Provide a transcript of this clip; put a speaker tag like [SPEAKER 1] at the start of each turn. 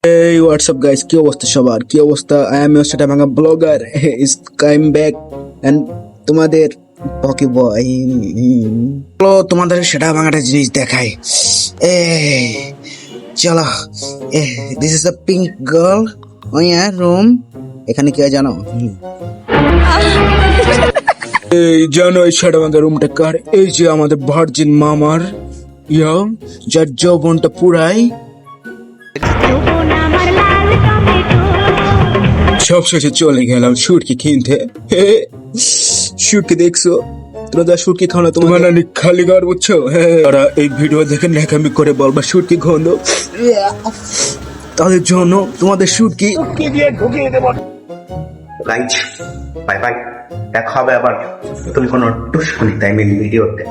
[SPEAKER 1] Hey, what's up guys? কি অবস্থা সবার? কি অবস্থা? I am your সেটা ভাঙা blogger is came back and তোমাদের পকি বয় চলো তোমাদের সেটা ভাঙাটা জিনিস দেখাই। এই চলো, this is a pink girl on your room. এখানে কি হয় জানো? এই জানো এই সেটা ভাঙা রুমটা কার? এই যে আমাদের ভার্জিন মামার ইয়া যার যৌবনটা পুরাই সব শেষে চলে গেলাম শুটকি কিনতে। শুটকি দেখছো তোমরা? শুটকি খাও না তোমার খালি গার বুঝছো? ওরা এই ভিডিও দেখে ন্যাকামি করে বলবা শুটকি গন্ধ, তাদের জন্য তোমাদের শুটকি দিয়ে ঢুকিয়ে দেব।
[SPEAKER 2] গাইজ বাই বাই, দেখা হবে আবার তুমি কোনো টুসকুনি টাইমের ভিডিওতে।